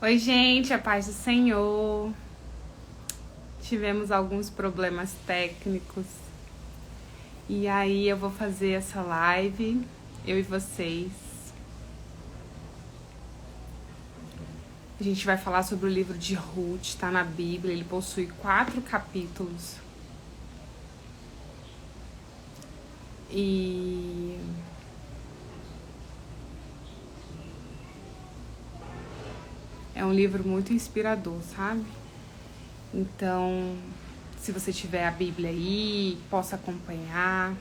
Oi, gente, a paz do Senhor. Tivemos alguns problemas técnicos e aí eu vou fazer essa live, eu e vocês. A gente vai falar sobre o livro de Ruth, tá na Bíblia, ele possui 4 capítulos. E é um livro muito inspirador, sabe? Então, se você tiver a Bíblia aí, possa acompanhar.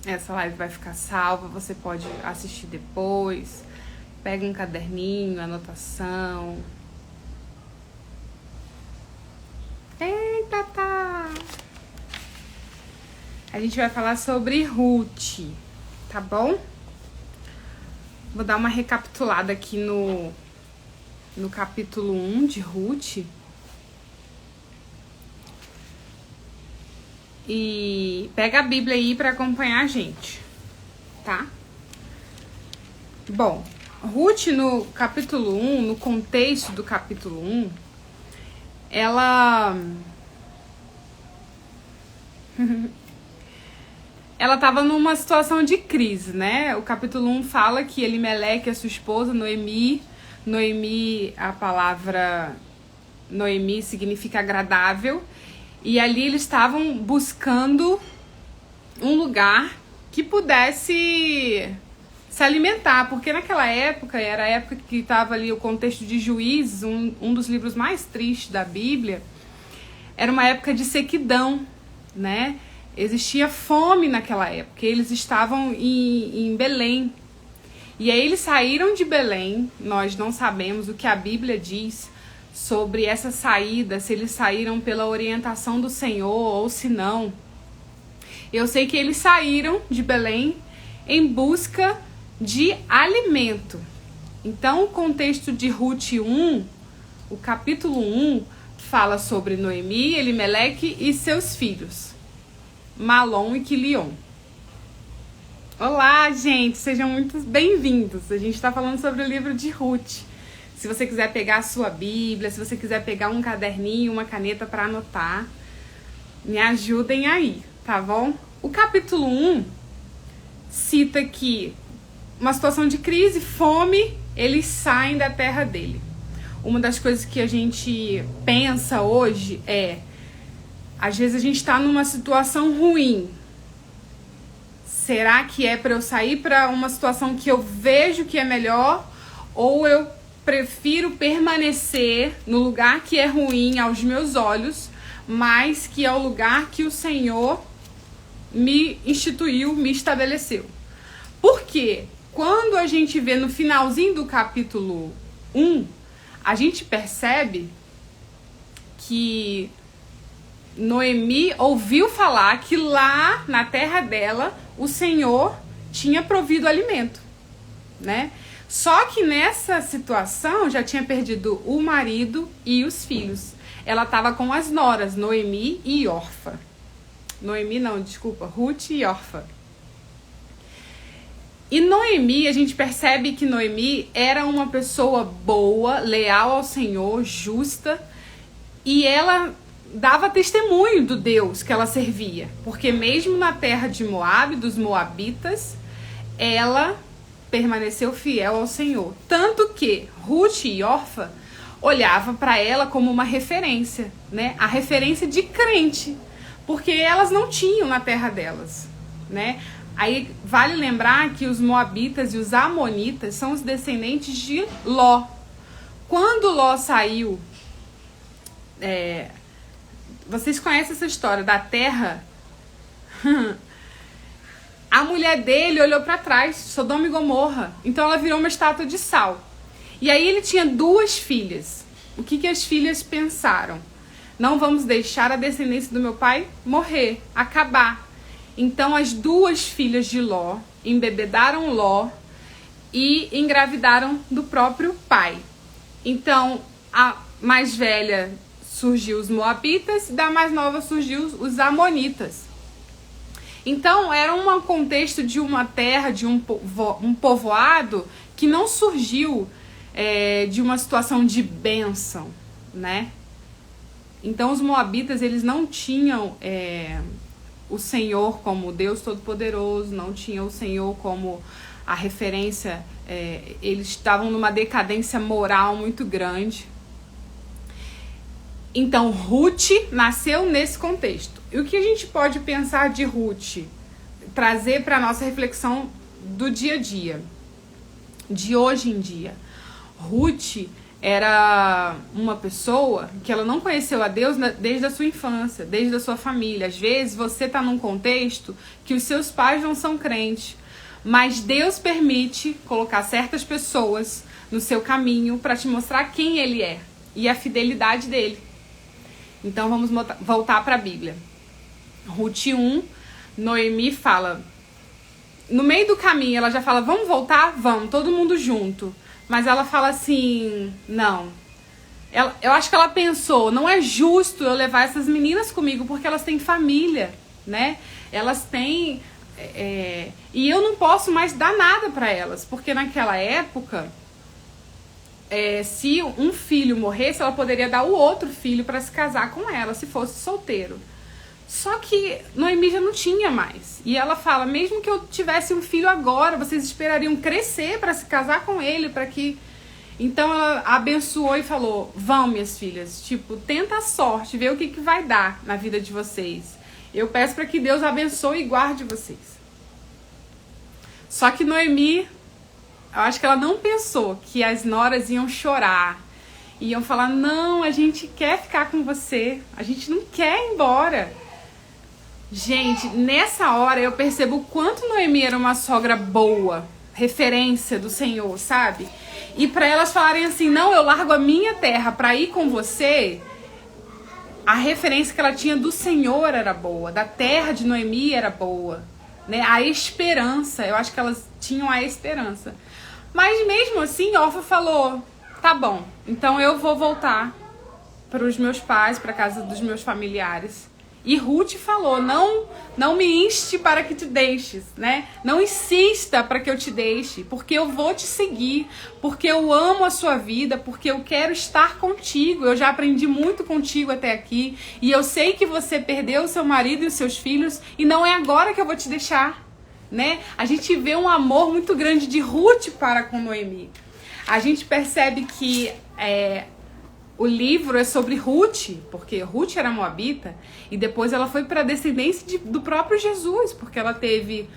Essa live vai ficar salva, você pode assistir depois. Pega um caderninho, anotação. Eita, tá! A gente vai falar sobre Ruth, tá bom? Vou dar uma recapitulada aqui no capítulo 1 de Ruth. E pega a Bíblia aí para acompanhar a gente, tá? Bom, Ruth no capítulo 1, no contexto do capítulo 1, ela estava numa situação de crise, né? O capítulo 1 fala que Elimeleque, a sua esposa, Noemi, a palavra Noemi significa agradável, e ali eles estavam buscando um lugar que pudesse se alimentar, porque naquela época, era a época que estava ali o contexto de Juízes, um dos livros mais tristes da Bíblia, era uma época de sequidão, né? Existia fome naquela época, eles estavam em Belém. E aí eles saíram de Belém, nós não sabemos o que a Bíblia diz sobre essa saída, se eles saíram pela orientação do Senhor ou se não. Eu sei que eles saíram de Belém em busca de alimento. Então o contexto de Ruth 1, o capítulo 1, fala sobre Noemi, Elimeleque e seus filhos, Malom e Quilion. Olá, gente, sejam muito bem-vindos. A gente está falando sobre o livro de Ruth. Se você quiser pegar a sua Bíblia, se você quiser pegar um caderninho, uma caneta para anotar, me ajudem aí, tá bom? O capítulo 1 cita que uma situação de crise, fome, eles saem da terra dele. Uma das coisas que a gente pensa hoje é, às vezes a gente está numa situação ruim. Será que é para eu sair para uma situação que eu vejo que é melhor, ou eu prefiro permanecer no lugar que é ruim aos meus olhos, mas que é o lugar que o Senhor me instituiu, me estabeleceu? Porque quando a gente vê no finalzinho do capítulo 1, a gente percebe que Noemi ouviu falar que lá na terra dela o Senhor tinha provido alimento, né? Só que nessa situação já tinha perdido o marido e os filhos. Ela estava com as noras, Noemi e Orfa. Noemi não, desculpa, Ruth e Orfa. E Noemi, a gente percebe que Noemi era uma pessoa boa, leal ao Senhor, justa, e ela dava testemunho do Deus que ela servia, porque mesmo na terra de Moabe, dos moabitas, ela permaneceu fiel ao Senhor. Tanto que Ruth e Orfa olhavam para ela como uma referência, né? A referência de crente, porque elas não tinham na terra delas, né? Aí vale lembrar que os moabitas e os amonitas são os descendentes de Ló. Quando Ló saiu, vocês conhecem essa história da terra? A mulher dele olhou para trás, Sodoma e Gomorra. Então ela virou uma estátua de sal. E aí ele tinha 2 filhas. O que as filhas pensaram? Não vamos deixar a descendência do meu pai morrer, acabar. Então as 2 filhas de Ló embebedaram Ló e engravidaram do próprio pai. Então a mais velha surgiu os moabitas e da mais nova surgiu os amonitas. Então, era um contexto de uma terra, de um povoado que não surgiu de uma situação de bênção, né? Então os moabitas, eles não tinham o Senhor como Deus Todo-Poderoso, não tinham o Senhor como a referência, eles estavam numa decadência moral muito grande. Então Ruth nasceu nesse contexto. E o que a gente pode pensar de Ruth? Trazer para a nossa reflexão do dia a dia, de hoje em dia. Ruth era uma pessoa que ela não conheceu a Deus desde a sua infância, desde a sua família. Às vezes você está num contexto que os seus pais não são crentes, mas Deus permite colocar certas pessoas no seu caminho para te mostrar quem Ele é e a fidelidade dele. Então vamos voltar para a Bíblia. Ruth 1, Noemi fala... No meio do caminho ela já fala, vamos voltar? Vamos, todo mundo junto. Mas ela fala assim, não. Eu acho que ela pensou, não é justo eu levar essas meninas comigo porque elas têm família, né? Elas têm... e eu não posso mais dar nada para elas, porque naquela época... se um filho morresse, ela poderia dar o outro filho para se casar com ela, se fosse solteiro. Só que Noemi já não tinha mais. E ela fala, mesmo que eu tivesse um filho agora, vocês esperariam crescer para se casar com ele, para que... Então ela abençoou e falou, vão minhas filhas, tipo, tenta a sorte, vê o que vai dar na vida de vocês. Eu peço para que Deus abençoe e guarde vocês. Só que Noemi, eu acho que ela não pensou que as noras iam chorar, iam falar, não, a gente quer ficar com você, a gente não quer ir embora. Gente, nessa hora eu percebo o quanto Noemi era uma sogra boa, referência do Senhor, sabe? E para elas falarem assim, não, eu largo a minha terra para ir com você, a referência que ela tinha do Senhor era boa, da terra de Noemi era boa, né? A esperança, eu acho que elas tinham a esperança. Mas mesmo assim, Orfa falou, tá bom, então eu vou voltar para os meus pais, para a casa dos meus familiares. E Ruth falou, não me inste para que te deixes, né? Não insista para que eu te deixe, porque eu vou te seguir, porque eu amo a sua vida, porque eu quero estar contigo. Eu já aprendi muito contigo até aqui, e eu sei que você perdeu o seu marido e os seus filhos, e não é agora que eu vou te deixar, né? A gente vê um amor muito grande de Ruth para com Noemi. A gente percebe que o livro é sobre Ruth, porque Ruth era moabita, e depois ela foi para a descendência do próprio Jesus, porque ela teve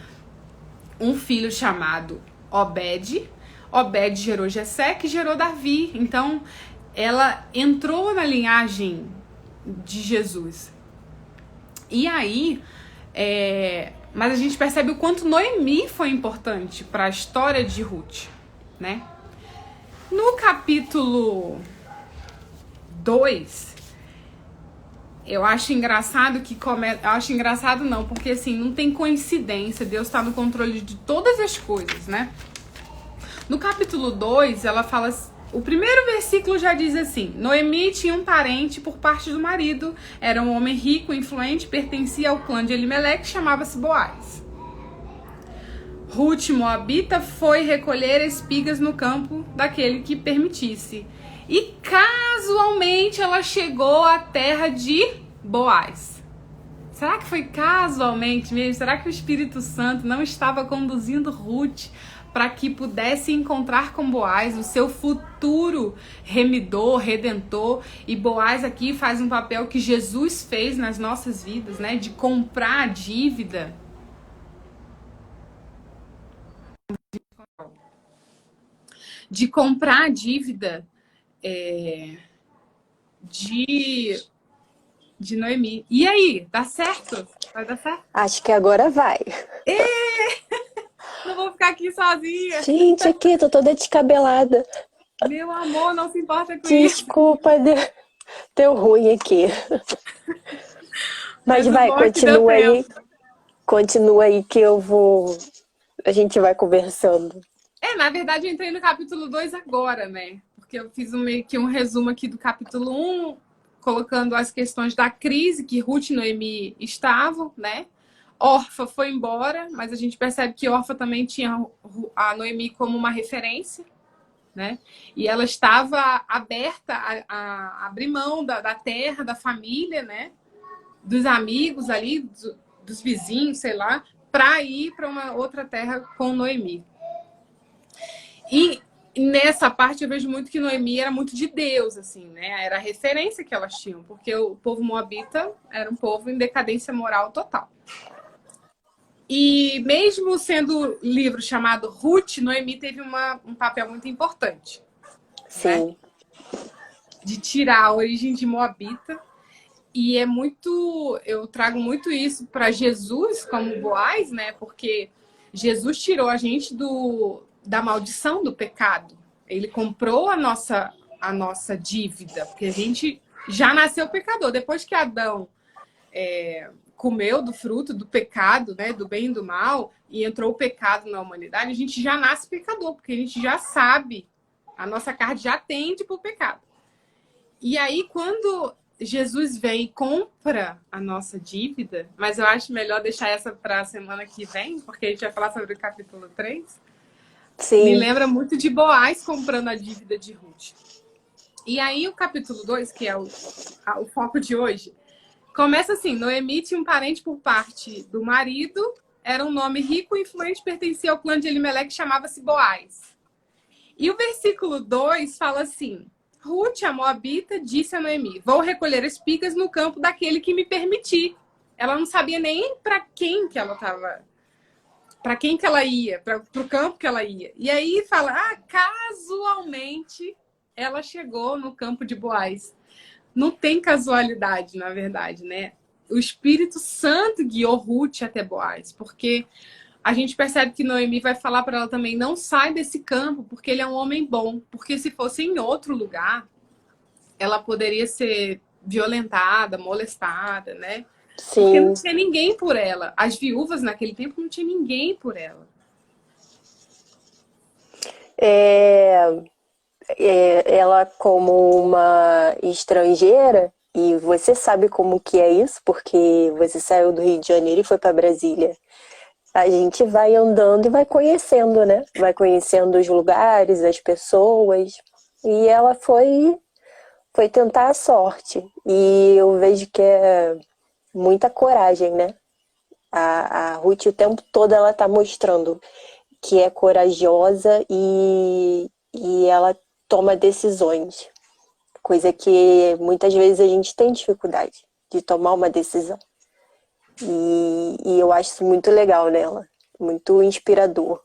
um filho chamado Obed. Obed gerou Jessé, que gerou Davi. Então, ela entrou na linhagem de Jesus. E aí, mas a gente percebe o quanto Noemi foi importante para a história de Ruth, né? No capítulo 2, eu acho engraçado que eu acho engraçado não, porque assim, não tem coincidência, Deus está no controle de todas as coisas, né? No capítulo 2, ela fala, o primeiro versículo já diz assim, Noemi tinha um parente por parte do marido, era um homem rico, influente, pertencia ao clã de Elimeleque, chamava-se Boaz. Ruth, moabita, foi recolher espigas no campo daquele que permitisse. E casualmente ela chegou à terra de Boaz. Será que foi casualmente mesmo? Será que o Espírito Santo não estava conduzindo Ruth para que pudesse encontrar com Boaz, o seu futuro remidor, redentor? E Boaz aqui faz um papel que Jesus fez nas nossas vidas, né? De comprar a dívida. De comprar a dívida de Noemi. E aí, dá certo? Vai dar certo? Acho que agora vai. Não vou ficar aqui sozinha. Gente, aqui, tô toda descabelada. Meu amor, não se importa com isso. Desculpa, deu ruim aqui. Mas vai, continua aí. Continua aí que a gente vai conversando. Na verdade eu entrei no capítulo 2 agora, né? Porque eu fiz meio que um resumo aqui do capítulo 1, colocando as questões da crise que Ruth e Noemi estavam, né? Orfa foi embora, mas a gente percebe que Orfa também tinha a Noemi como uma referência. né? E ela estava aberta a abrir mão da terra, da família, né? Dos amigos ali, dos vizinhos, sei lá, para ir para uma outra terra com Noemi. E nessa parte eu vejo muito que Noemi era muito de Deus, assim, né? Era a referência que elas tinham, porque o povo moabita era um povo em decadência moral total. E mesmo sendo livro chamado Ruth, Noemi teve um papel muito importante. Né? Sim. De tirar a origem de moabita. E é muito... Eu trago muito isso para Jesus como Boaz, né? Porque Jesus tirou a gente da maldição do pecado. Ele comprou a nossa dívida, porque a gente já nasceu pecador. Depois que Adão comeu do fruto do pecado, né, do bem e do mal, e entrou o pecado na humanidade, a gente já nasce pecador, porque a gente já sabe, a nossa carne já tende para o pecado. E aí, quando Jesus vem e compra a nossa dívida, mas eu acho melhor deixar essa para a semana que vem, porque a gente vai falar sobre o capítulo 3, Sim. me lembra muito de Boaz comprando a dívida de Ruth. E aí, o capítulo 2, que é o foco de hoje, começa assim: Noemi tinha um parente por parte do marido, era um nome rico e influente, pertencia ao clã de Elimeleque, chamava-se Boaz. E o versículo 2 fala assim: Ruth, a moabita, disse a Noemi: vou recolher espigas no campo daquele que me permitir. Ela não sabia nem para quem que ela estava, para quem que ela ia, para o campo que ela ia. E aí fala: casualmente ela chegou no campo de Boaz. Não tem casualidade, na verdade, né? O Espírito Santo guiou Ruth até Boaz, porque a gente percebe que Noemi vai falar para ela também: não sai desse campo, porque ele é um homem bom. Porque se fosse em outro lugar, ela poderia ser violentada, molestada, né? Sim. Porque não tinha ninguém por ela. As viúvas naquele tempo não tinha ninguém por ela. Ela como uma estrangeira, e você sabe como que é isso, porque você saiu do Rio de Janeiro e foi para Brasília. A gente vai andando e vai conhecendo, né? Vai conhecendo os lugares, as pessoas. E ela foi tentar a sorte. E eu vejo que é muita coragem, né? A Ruth o tempo todo ela tá mostrando que é corajosa e ela toma decisões. Coisa que muitas vezes a gente tem dificuldade de tomar uma decisão. E eu acho isso muito legal nela. Muito inspirador.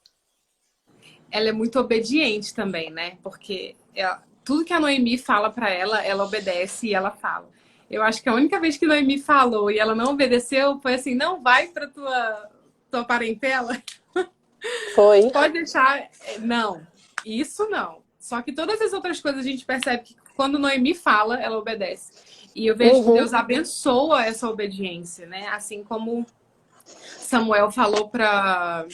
Ela é muito obediente também, né? Porque tudo que a Noemi fala para ela, ela obedece e ela fala. Eu acho que a única vez que Noemi falou e ela não obedeceu foi assim: não vai para tua parentela. Foi. Pode deixar. Não, isso não. Só que todas as outras coisas a gente percebe que quando Noemi fala, ela obedece. E eu vejo que Deus abençoa essa obediência, né? Assim como Samuel falou para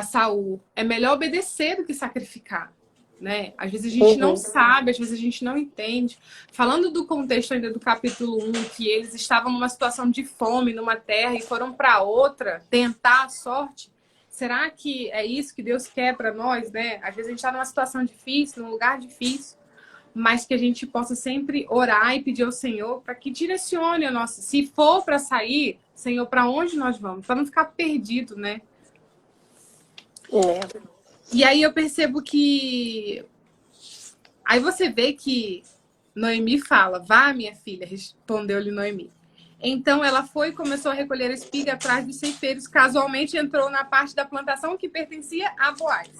Saul: é melhor obedecer do que sacrificar. Né? Às vezes a gente não sabe, às vezes a gente não entende. Falando do contexto ainda do capítulo 1, que eles estavam numa situação de fome numa terra e foram para outra tentar a sorte. Será que é isso que Deus quer para nós, né? Às vezes a gente está numa situação difícil, num lugar difícil, mas que a gente possa sempre orar e pedir ao Senhor para que direcione a nossa. Se for para sair, Senhor, para onde nós vamos? Para não ficar perdido, né? E aí eu percebo que... Aí você vê que Noemi fala: vá, minha filha, respondeu-lhe Noemi. Então ela foi e começou a recolher espiga atrás dos ceifeiros. Casualmente entrou na parte da plantação que pertencia a Boaz,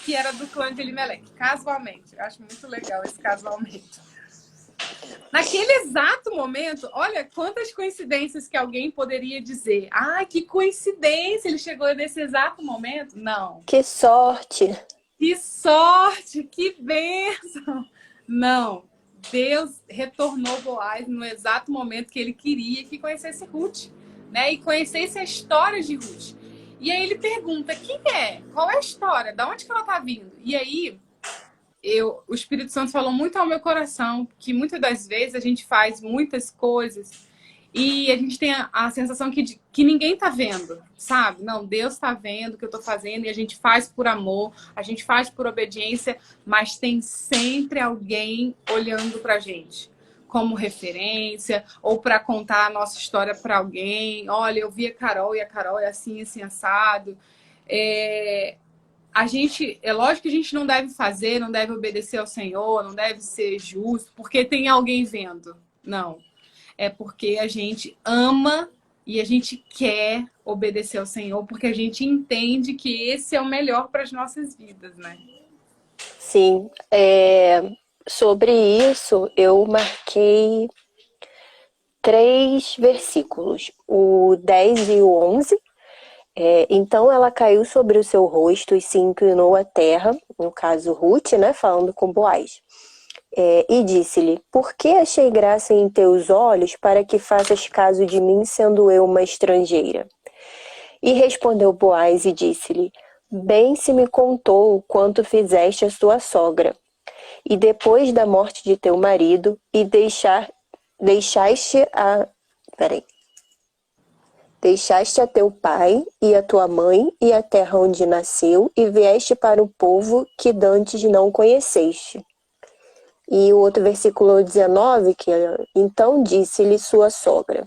que era do clã de Elimeleque. Casualmente. Eu acho muito legal esse casualmente. Naquele exato momento, olha quantas coincidências que alguém poderia dizer. Que coincidência, ele chegou nesse exato momento. Não. Que sorte. Que sorte, que bênção. Não. Deus retornou Boaz no exato momento que ele queria que conhecesse Ruth, né? E conhecesse a história de Ruth. E aí ele pergunta: quem é? Qual é a história? Da onde que ela tá vindo? E aí o Espírito Santo falou muito ao meu coração que muitas das vezes a gente faz muitas coisas e a gente tem a sensação que ninguém tá vendo, sabe? Não, Deus tá vendo o que eu tô fazendo e a gente faz por amor, a gente faz por obediência, mas tem sempre alguém olhando pra gente como referência ou para contar a nossa história para alguém. Olha, eu vi a Carol e a Carol é assim, assim, assado. A gente, é lógico que a gente não deve fazer, não deve obedecer ao Senhor, não deve ser justo, porque tem alguém vendo. Não. É porque a gente ama e a gente quer obedecer ao Senhor, porque a gente entende que esse é o melhor para as nossas vidas, né? Sim, sobre isso eu marquei 3 versículos, o 10 e o 11. Então ela caiu sobre o seu rosto e se inclinou à terra, no caso Ruth, né, falando com Boaz. E disse-lhe: Por que achei graça em teus olhos para que faças caso de mim, sendo eu uma estrangeira? E respondeu Boaz e disse-lhe: Bem se me contou quanto fizeste a tua sogra. E depois da morte de teu marido, deixaste a. Peraí. Deixaste a teu pai e a tua mãe e a terra onde nasceu, e vieste para o povo que dantes não conheceste. E o outro versículo 19, que é: Então disse-lhe sua sogra: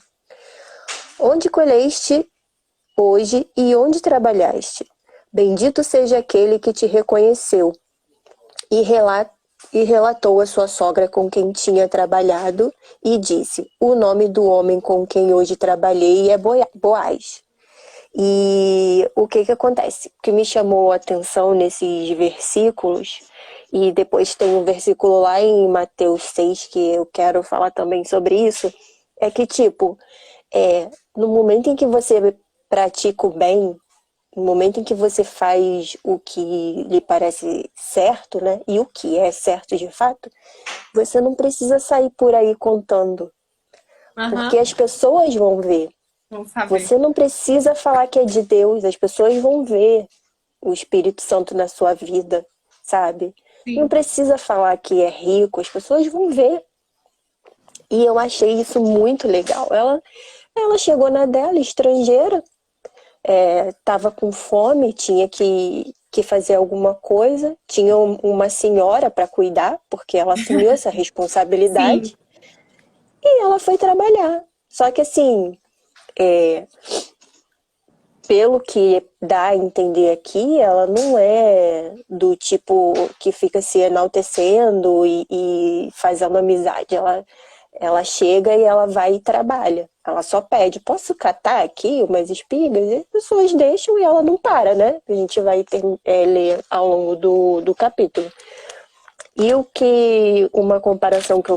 Onde colheste hoje e onde trabalhaste? Bendito seja aquele que te reconheceu. E relatou a sua sogra com quem tinha trabalhado e disse: O nome do homem com quem hoje trabalhei é Boaz. E o que acontece? O que me chamou a atenção nesses versículos, e depois tem um versículo lá em Mateus 6 que eu quero falar também sobre isso, é que, tipo, no momento em que você pratica o bem, no momento em que você faz o que lhe parece certo, né, e o que é certo de fato, você não precisa sair por aí contando, porque as pessoas vão ver. Vamos saber. Você não precisa falar que é de Deus, as pessoas vão ver o Espírito Santo na sua vida, sabe? Não Sim. precisa falar que é rico, as pessoas vão ver. E eu achei isso muito legal. Ela chegou na dela, estrangeira, estava com fome, tinha que fazer alguma coisa, tinha uma senhora para cuidar, porque ela assumiu essa Sim. responsabilidade, e ela foi trabalhar. Só que assim, pelo que dá a entender aqui, ela não é do tipo que fica se enaltecendo e fazendo amizade. Ela chega e ela vai e trabalha. Ela só pede: posso catar aqui umas espigas? E as pessoas deixam e ela não para, né? A gente vai ler ao longo do capítulo. E uma comparação que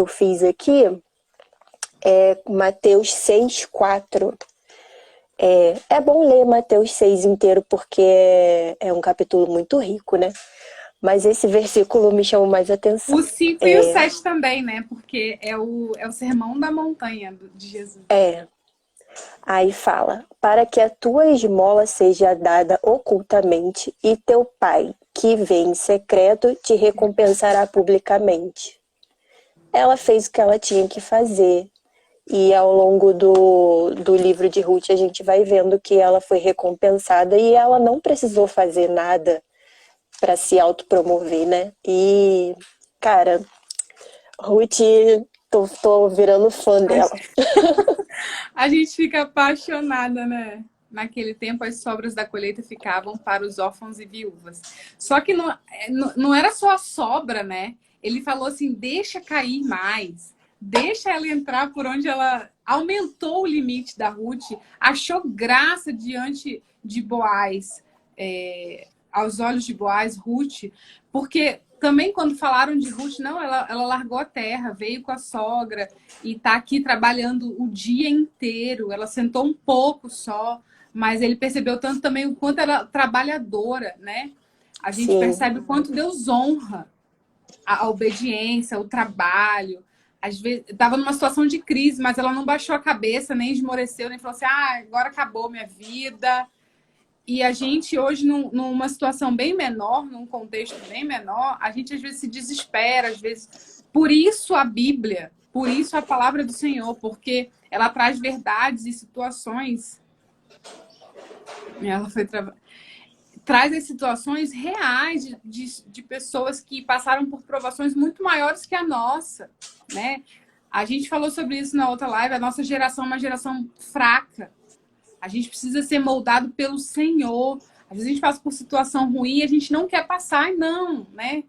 eu fiz aqui é Mateus 6:4. É bom ler Mateus 6 inteiro porque é um capítulo muito rico, né? Mas esse versículo me chamou mais atenção. O 5 e o 7 também, né? Porque é o sermão da montanha de Jesus. Aí fala: Para que a tua esmola seja dada ocultamente, e teu pai, que vê em secreto, te recompensará publicamente. Ela fez o que ela tinha que fazer. E ao longo do livro de Ruth, a gente vai vendo que ela foi recompensada e ela não precisou fazer nada para se autopromover, né? E, cara, Ruth, tô virando fã dela. A gente fica apaixonada, né? Naquele tempo, as sobras da colheita ficavam para os órfãos e viúvas. Só que não era só a sobra, né? Ele falou assim: deixa cair mais, deixa ela entrar por onde ela aumentou o limite da Ruth, achou graça diante de Boaz, aos olhos de Boaz, Ruth, porque também quando falaram de Ruth, não, ela largou a terra, veio com a sogra e tá aqui trabalhando o dia inteiro. Ela sentou um pouco só, mas ele percebeu tanto também o quanto ela é trabalhadora, né? A gente Sim, percebe o quanto Deus honra a obediência, o trabalho. Às vezes, estava numa situação de crise, mas ela não baixou a cabeça, nem esmoreceu, nem falou assim: ah, agora acabou minha vida. E a gente hoje, numa situação bem menor, num contexto bem menor, a gente às vezes se desespera, às vezes. Por isso a Bíblia Por isso a palavra do Senhor, porque ela traz verdades e situações. Ela foi traz as situações reais de pessoas que passaram por provações muito maiores que a nossa, né? A gente falou sobre isso na outra live. A nossa geração é uma geração fraca. A gente precisa ser moldado pelo Senhor. Às vezes a gente passa por situação ruim e a gente não quer passar, não, né?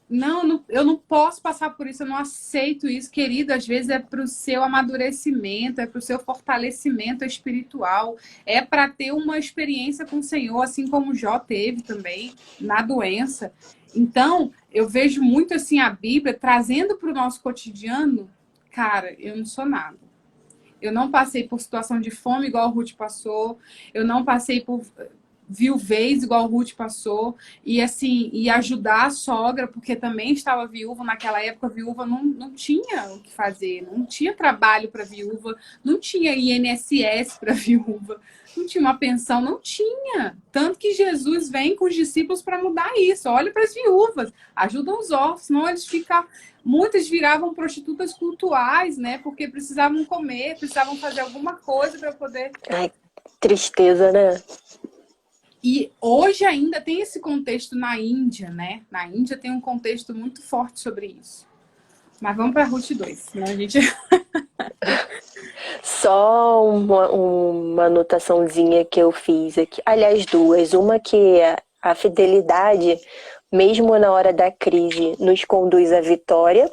Não, eu não posso passar por isso, eu não aceito isso, querido. Às vezes é para o seu amadurecimento, é para o seu fortalecimento espiritual, é para ter uma experiência com o Senhor, assim como Jó teve também na doença. Então, eu vejo muito assim a Bíblia trazendo para o nosso cotidiano. Cara, eu não sou nada. Eu não passei por situação de fome igual a Ruth passou, eu não passei por viuvez, igual o Ruth passou, e assim, e ajudar a sogra, porque também estava viúva, naquela época a viúva não tinha o que fazer, não tinha trabalho para viúva, não tinha INSS para viúva, não tinha uma pensão, não tinha. Tanto que Jesus vem com os discípulos para mudar isso. Olha para as viúvas, ajudam os órfãos, senão eles ficam. Muitas viravam prostitutas cultuais, né? Porque precisavam comer, precisavam fazer alguma coisa para poder. Ai, tristeza, né? E hoje ainda tem esse contexto na Índia, né? Na Índia tem um contexto muito forte sobre isso. Mas vamos para Ruth 2, senão a gente... Só uma anotaçãozinha que eu fiz aqui. Aliás, duas. Uma que a fidelidade, mesmo na hora da crise, nos conduz à vitória.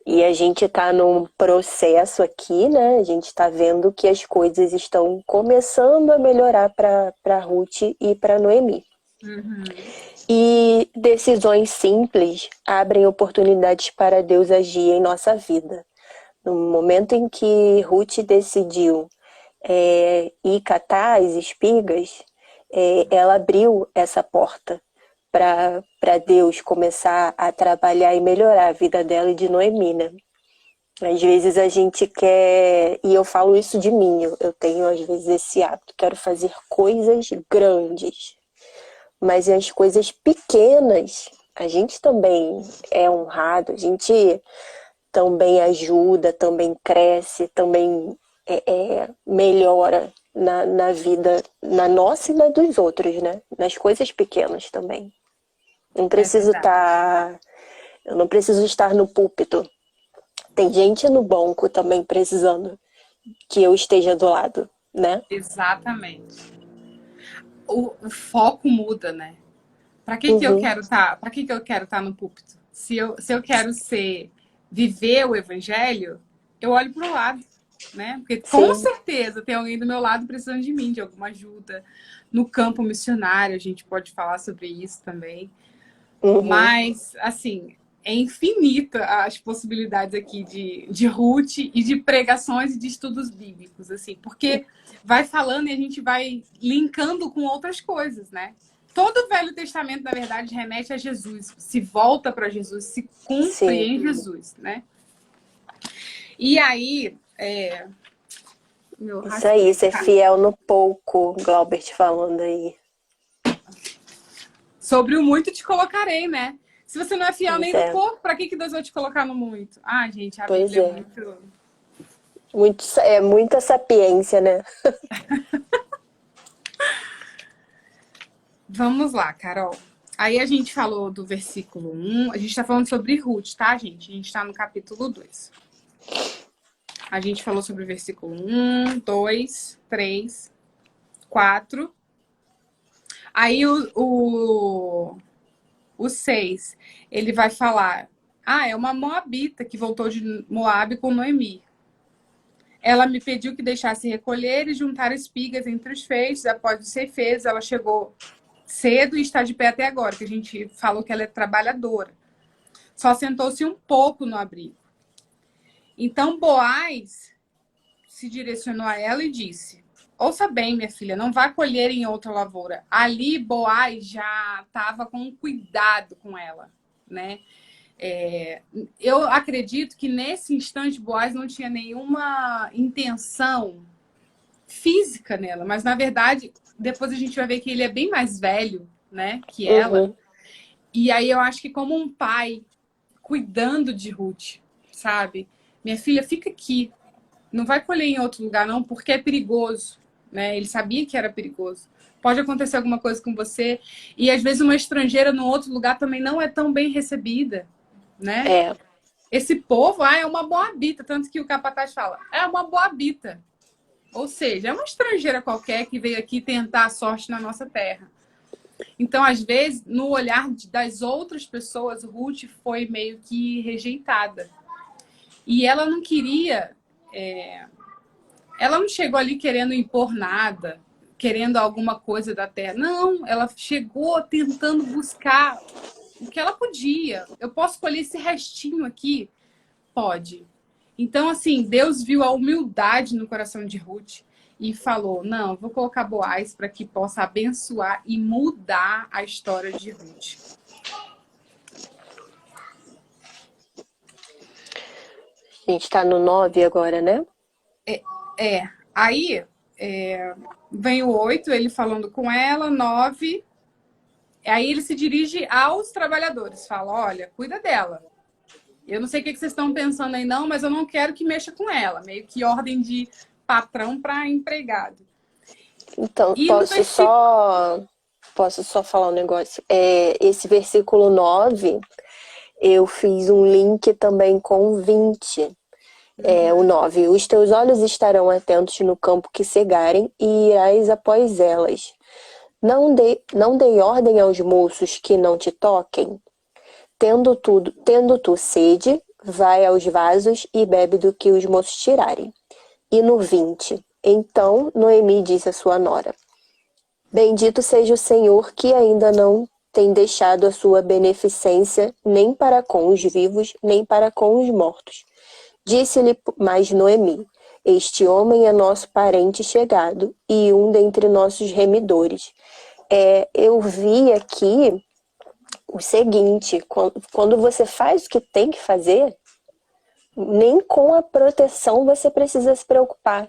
E a gente está num processo aqui, né? A gente está vendo que as coisas estão começando a melhorar para Ruth e para Noemi. Uhum. E decisões simples abrem oportunidades para Deus agir em nossa vida. No momento em que Ruth decidiu ir catar as espigas, ela abriu essa porta para Deus começar a trabalhar e melhorar a vida dela e de Noemi, né? Às vezes a gente quer, e eu falo isso de mim, eu tenho às vezes esse hábito, quero fazer coisas grandes, mas as coisas pequenas, a gente também é honrado, a gente também ajuda, também cresce, também melhora na vida, na nossa e na dos outros, né? Nas coisas pequenas também. Não preciso eu não preciso estar no púlpito. Tem gente no banco também precisando que eu esteja do lado, né? Exatamente. O foco muda, né? Para que eu Uhum. quero estar? Para que eu quero estar no púlpito? Se eu quero viver o evangelho, eu olho para o lado, né? Porque com Sim. certeza tem alguém do meu lado precisando de mim, de alguma ajuda. No campo missionário, a gente pode falar sobre isso também. Uhum. Mas, assim, é infinita as possibilidades aqui de Ruth e de pregações e de estudos bíblicos, assim, porque vai falando e a gente vai linkando com outras coisas, né? Todo o Velho Testamento, na verdade, remete a Jesus, se volta para Jesus, se cumpre Sim. em Jesus, né? E aí, isso aí, ser fiel no pouco, Glaubert falando aí. Sobre o muito te colocarei, né? Se você não é fiel Pois nem no pouco, para que Deus vai te colocar no muito? Ah, gente, a Pois Bíblia é muito... muita sapiência, né? Vamos lá, Carol. Aí a gente falou do versículo 1, a gente tá falando sobre Ruth, tá, gente? A gente tá no capítulo 2. A gente falou sobre o versículo 1, 2, 3, 4. Aí o 6, ele vai falar: é uma moabita que voltou de Moabe com Noemi. Ela me pediu que deixasse recolher e juntar espigas entre os feixes. Após os ceifeiros, ela chegou cedo e está de pé até agora, que a gente falou que ela é trabalhadora. Só sentou-se um pouco no abrigo. Então Boaz se direcionou a ela e disse: ouça bem, minha filha, não vá colher em outra lavoura. Ali Boaz já estava com cuidado com ela, né? Eu acredito que nesse instante Boaz não tinha nenhuma intenção física nela, mas na verdade depois a gente vai ver que ele é bem mais velho, né, que ela. Uhum. E aí eu acho que como um pai cuidando de Ruth, sabe? minha filha, fica aqui. Não vai colher em outro lugar, não, porque é perigoso. Né? Ele sabia que era perigoso. Pode acontecer alguma coisa com você. E às vezes uma estrangeira no outro lugar também não é tão bem recebida. Né? É, Esse povo, é uma moabita. Tanto que o capataz fala, é uma moabita. Ou seja, é uma estrangeira qualquer que veio aqui tentar a sorte na nossa terra. Então, às vezes, no olhar das outras pessoas, Ruth foi meio que rejeitada. E ela não queria... Ela não chegou ali querendo impor nada, querendo alguma coisa da terra. Não, ela chegou tentando buscar o que ela podia. Eu posso colher esse restinho aqui? Pode. Então, assim, Deus viu a humildade no coração de Ruth e falou, não, vou colocar Boaz para que possa abençoar e mudar a história de Ruth. a gente tá no 9 agora, né? Aí vem o 8, ele falando com ela, 9. Aí ele se dirige aos trabalhadores, fala, olha, cuida dela. Eu não sei o que vocês estão pensando aí não, mas eu não quero que mexa com ela. Meio que ordem de patrão para empregado. Então, E posso só falar um negócio? Esse versículo 9, eu fiz um link também com o 20. O 9. Os teus olhos estarão atentos no campo que cegarem e irás após elas. Não dei ordem aos moços que não te toquem. Tendo tu sede, vai aos vasos e bebe do que os moços tirarem. E no 20. Então Noemi disse à sua nora: Bendito seja o Senhor que ainda não tem deixado a sua beneficência nem para com os vivos, nem para com os mortos. Disse-lhe mais Noemi: Este homem é nosso parente chegado e um dentre nossos remidores. Eu vi aqui o seguinte: quando você faz o que tem que fazer, nem com a proteção você precisa se preocupar.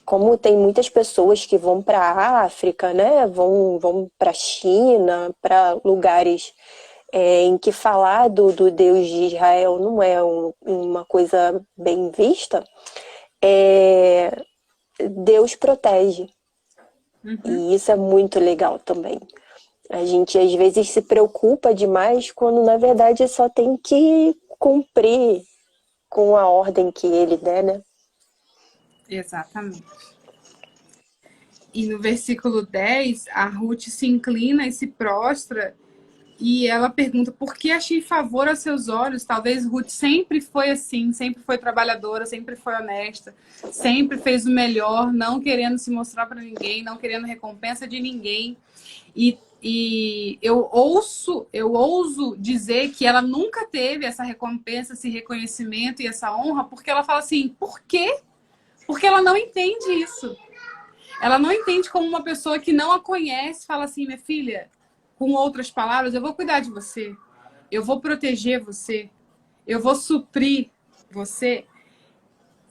Como tem muitas pessoas que vão para a África, né? Vão para a China, para lugares em que falar do Deus de Israel não é uma coisa bem vista, Deus protege. E isso é muito legal também. A gente às vezes se preocupa demais quando na verdade só tem que cumprir com a ordem que ele der, né? Exatamente. E no versículo 10, a Ruth se inclina e se prostra e ela pergunta, por que achei favor aos seus olhos? Talvez Ruth sempre foi assim, sempre foi trabalhadora, sempre foi honesta, sempre fez o melhor, não querendo se mostrar para ninguém, não querendo recompensa de ninguém. E eu ouso dizer que ela nunca teve essa recompensa, esse reconhecimento e essa honra, porque ela fala assim, por quê? Porque ela não entende isso. Ela não entende como uma pessoa que não a conhece fala assim, minha filha, com outras palavras, eu vou cuidar de você, eu vou proteger você, eu vou suprir você.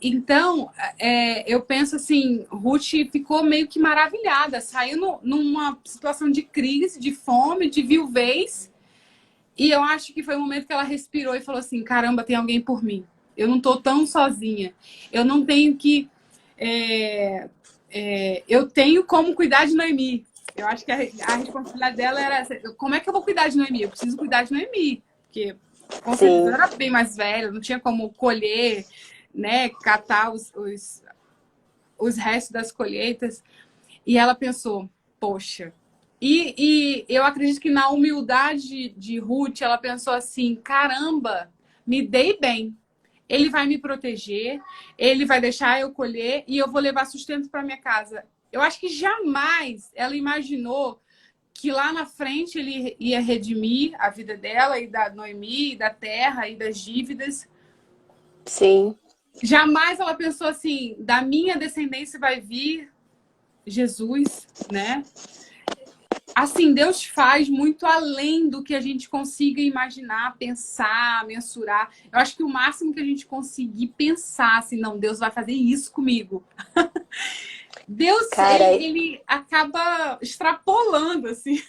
Então, eu penso assim, Ruth ficou meio que maravilhada, saiu numa situação de crise, de fome, de viuvez, e eu acho que foi o momento que ela respirou e falou assim, caramba, tem alguém por mim, eu não tô tão sozinha, eu não tenho que... eu tenho como cuidar de Noemi. Eu acho que a responsabilidade dela era essa. Como é que eu vou cuidar de Noemi? Eu preciso cuidar de Noemi. Porque, com certeza, eu era bem mais velha. Não tinha como colher, né? Catar os restos das colheitas. E ela pensou, poxa. E eu acredito que na humildade de Ruth, ela pensou assim, caramba, me dei bem. Ele vai me proteger, ele vai deixar eu colher e eu vou levar sustento para minha casa. Eu acho que jamais ela imaginou que lá na frente ele ia redimir a vida dela e da Noemi, e da terra e das dívidas. Sim. Jamais ela pensou assim, da minha descendência vai vir Jesus, né? Assim, Deus faz muito além do que a gente consiga imaginar, pensar, mensurar. Eu acho que o máximo que a gente conseguir pensar, assim, não, Deus vai fazer isso comigo. Deus, Cara, ele acaba extrapolando, assim.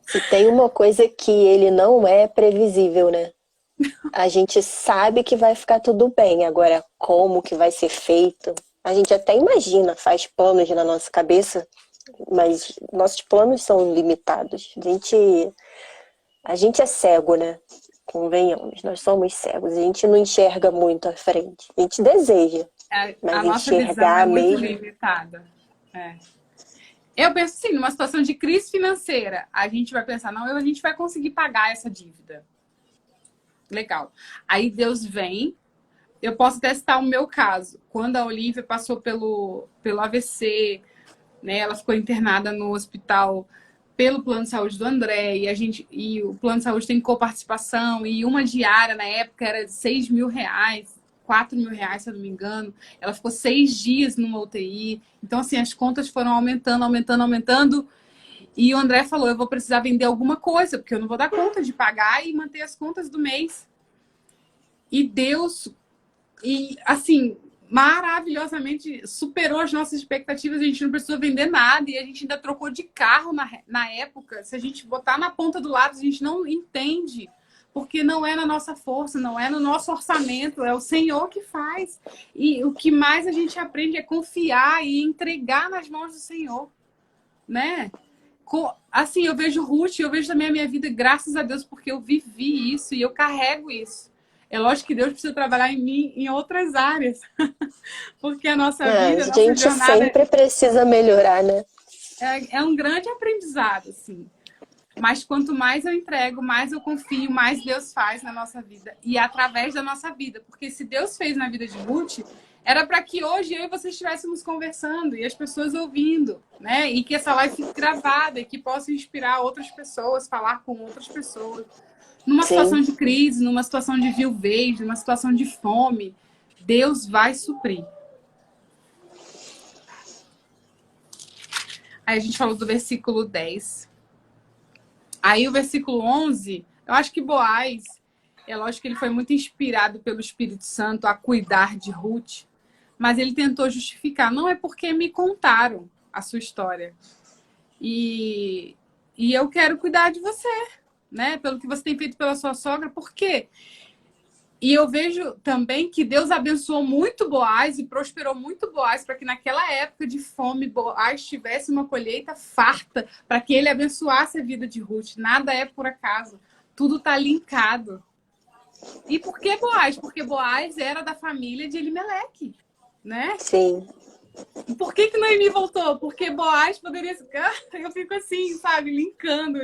se tem uma coisa que ele não é previsível, né? A gente sabe que vai ficar tudo bem. Agora, como que vai ser feito? A gente até imagina, faz planos na nossa cabeça, mas nossos planos são limitados. A gente é cego, né? Convenhamos, nós somos cegos. A gente não enxerga muito à frente. A gente deseja, A mas nossa visão é enxergar muito mesmo, limitada. É. Eu penso assim, numa situação de crise financeira, a gente vai pensar, não, a gente vai conseguir pagar essa dívida. Legal. Aí Deus vem, eu posso testar o meu caso. Quando a Olivia passou pelo AVC, né, ela ficou internada no hospital pelo plano de saúde do André, e o plano de saúde tem coparticipação, e uma diária na época era de R$ 6.000, R$ 4.000, se eu não me engano. Ela ficou 6 dias numa UTI. Então, assim, as contas foram aumentando, aumentando, aumentando. E o André falou: eu vou precisar vender alguma coisa, porque eu não vou dar conta de pagar e manter as contas do mês. E Deus, assim, maravilhosamente superou as nossas expectativas. A gente não precisou vender nada e a gente ainda trocou de carro na época. Se a gente botar na ponta do lápis, a gente não entende, porque não é na nossa força, não é no nosso orçamento, é o Senhor que faz. E o que mais a gente aprende é confiar e entregar nas mãos do Senhor, né? Assim, eu vejo Ruth, eu vejo também a minha vida, graças a Deus, porque eu vivi isso e eu carrego isso. É lógico que Deus precisa trabalhar em mim em outras áreas, porque a nossa a vida, a nossa gente jornada sempre precisa melhorar, né? é um grande aprendizado, assim. Mas quanto mais eu entrego, mais eu confio, mais Deus faz na nossa vida e através da nossa vida. Porque se Deus fez na vida de Ruth, era para que hoje eu e você estivéssemos conversando e as pessoas ouvindo, né? E que essa live fique gravada e que possa inspirar outras pessoas, falar com outras pessoas. Numa Sim. situação de crise, numa situação de viuvez, numa situação de fome, Deus vai suprir. Aí a gente falou do versículo 10. Aí o versículo 11, eu acho que Boaz, é lógico que ele foi muito inspirado pelo Espírito Santo a cuidar de Ruth, mas ele tentou justificar. Não é porque me contaram a sua história. E, e eu quero cuidar de você, né? Pelo que você tem feito pela sua sogra. Por quê? E eu vejo também que Deus abençoou muito Boaz e prosperou muito Boaz para que naquela época de fome Boaz tivesse uma colheita farta, para que ele abençoasse a vida de Ruth. Nada é por acaso. Tudo está linkado. E por que Boaz? Porque Boaz era da família de Elimeleque, né? Sim. E por que Noemi voltou? Porque Boaz poderia... Eu fico assim, sabe? Linkando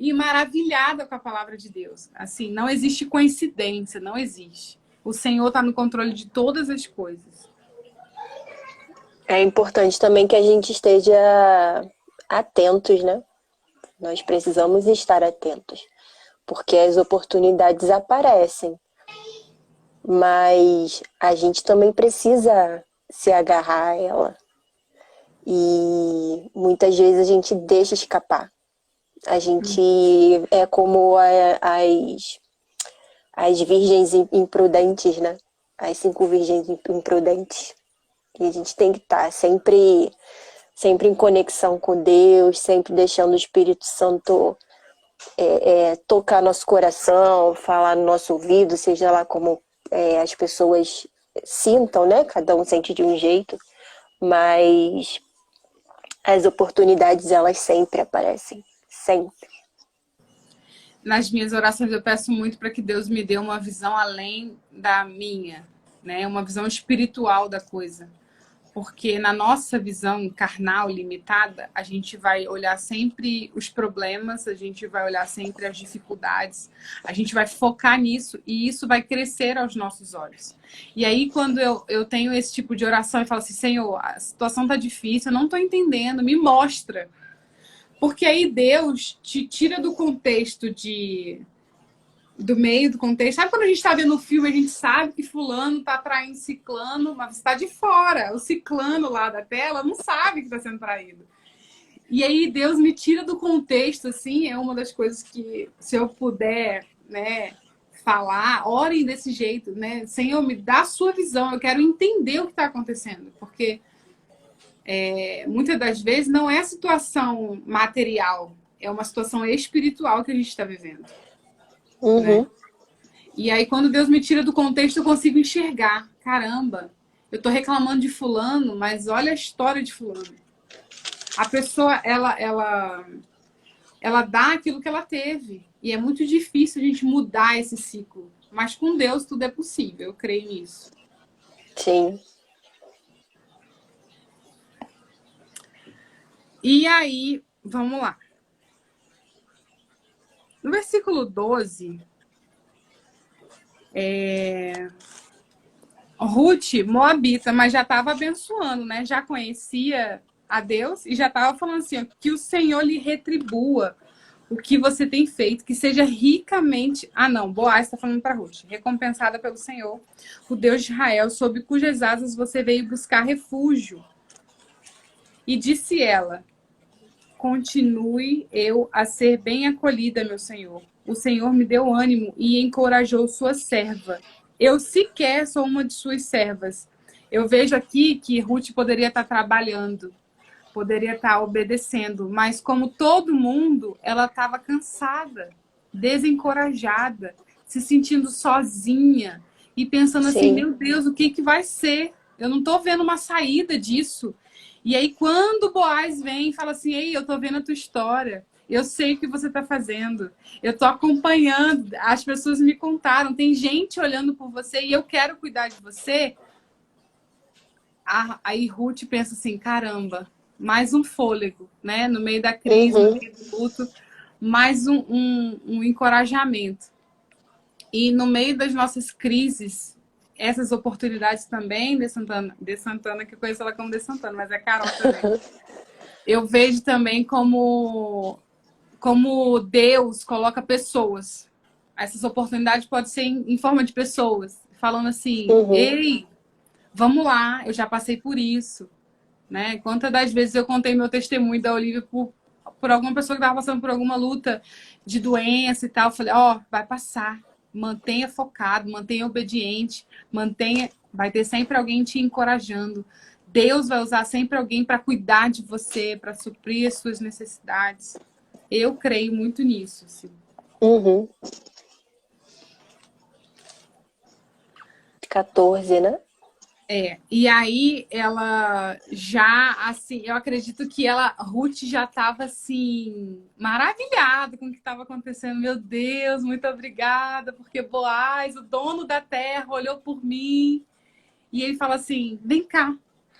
e maravilhada com a palavra de Deus. Assim, não existe coincidência, não existe. O Senhor está no controle de todas as coisas. É importante também que a gente esteja atentos, né? Nós precisamos estar atentos, porque as oportunidades aparecem, mas a gente também precisa se agarrar a ela. E muitas vezes a gente deixa escapar. A gente é como as virgens imprudentes, né? As 5 virgens imprudentes. E a gente tem que estar sempre em conexão com Deus, sempre deixando o Espírito Santo tocar nosso coração, falar no nosso ouvido, seja lá como as pessoas sintam, né? Cada um sente de um jeito, mas as oportunidades, elas sempre aparecem, sempre. Nas minhas orações eu peço muito para que Deus me dê uma visão além da minha, né? Uma visão espiritual da coisa. Porque na nossa visão carnal limitada, a gente vai olhar sempre os problemas, a gente vai olhar sempre as dificuldades, a gente vai focar nisso e isso vai crescer aos nossos olhos. E aí, quando eu tenho esse tipo de oração e falo assim: Senhor, a situação está difícil, eu não estou entendendo, me mostra. Porque aí Deus te tira do contexto do meio do contexto. Sabe quando a gente está vendo o filme, a gente sabe que fulano está traindo ciclano, mas está de fora. O ciclano lá da tela não sabe que está sendo traído. E aí Deus me tira do contexto, assim, é uma das coisas que, se eu puder, né, falar, orem desse jeito, né? Senhor, me dá a sua visão, eu quero entender o que está acontecendo, porque muitas das vezes não é a situação material, é uma situação espiritual que a gente está vivendo, né? Uhum. E aí, quando Deus me tira do contexto, eu consigo enxergar. Caramba, eu tô reclamando de fulano, mas olha a história de fulano. A pessoa, ela dá aquilo que ela teve. E é muito difícil a gente mudar esse ciclo. Mas com Deus tudo é possível, eu creio nisso. Sim. E aí, vamos lá. No versículo 12, Ruth, moabita, mas já estava abençoando, né? Já conhecia a Deus e já estava falando assim, ó, que o Senhor lhe retribua o que você tem feito, que seja ricamente... Ah, não, Boaz está falando para Ruth. Recompensada pelo Senhor, o Deus de Israel, sob cujas asas você veio buscar refúgio. E disse ela, continue eu a ser bem acolhida, meu Senhor. O Senhor me deu ânimo e encorajou sua serva. Eu sequer sou uma de suas servas. Eu vejo aqui que Ruth poderia estar trabalhando, poderia estar obedecendo, mas como todo mundo, ela estava cansada, desencorajada, se sentindo sozinha e pensando assim, Sim. meu Deus, o que vai ser? Eu não estou vendo uma saída disso. E aí, quando Boaz vem e fala assim, ei, eu estou vendo a tua história, eu sei o que você está fazendo, eu estou acompanhando, as pessoas me contaram, tem gente olhando por você e eu quero cuidar de você. Aí Ruth pensa assim, caramba, mais um fôlego, né? No meio da crise, no Uhum. meio do luto, mais um encorajamento. E no meio das nossas crises, essas oportunidades também, de Santana, que eu conheço ela como de Santana, mas é Carol também. Eu vejo também como Deus coloca pessoas. Essas oportunidades podem ser em forma de pessoas, falando assim, Uhum. ei, vamos lá, eu já passei por isso. Né? Quantas das vezes eu contei meu testemunho da Olivia por alguma pessoa que estava passando por alguma luta de doença e tal. Eu falei, ó, vai passar. Mantenha focado, mantenha obediente, vai ter sempre alguém te encorajando. Deus vai usar sempre alguém para cuidar de você, para suprir as suas necessidades. Eu creio muito nisso. Assim. Uhum. 14, né? E aí ela já, assim, eu acredito que Ruth já estava assim, maravilhada com o que estava acontecendo. Meu Deus, muito obrigada, porque Boaz, o dono da terra, olhou por mim. E ele fala assim, vem cá,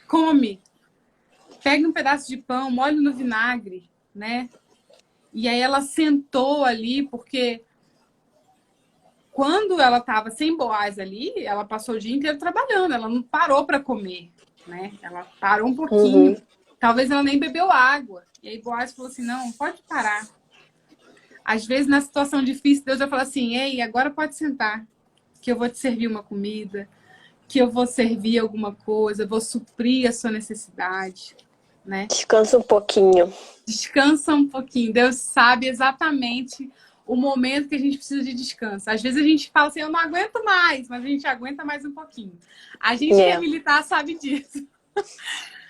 come, pegue um pedaço de pão, molhe no vinagre, né? E aí ela sentou ali, porque quando ela estava sem Boaz ali, ela passou o dia inteiro trabalhando, ela não parou para comer, né? Ela parou um pouquinho, Uhum. talvez ela nem bebeu água. E aí Boaz falou assim, não, pode parar. Às vezes, na situação difícil, Deus vai falar assim, ei, agora pode sentar, que eu vou te servir uma comida, que eu vou servir alguma coisa, vou suprir a sua necessidade, né? Descansa um pouquinho. Descansa um pouquinho. Deus sabe exatamente o momento que a gente precisa de descanso. Às vezes a gente fala assim, eu não aguento mais, mas a gente aguenta mais um pouquinho. A gente que é É. militar sabe disso.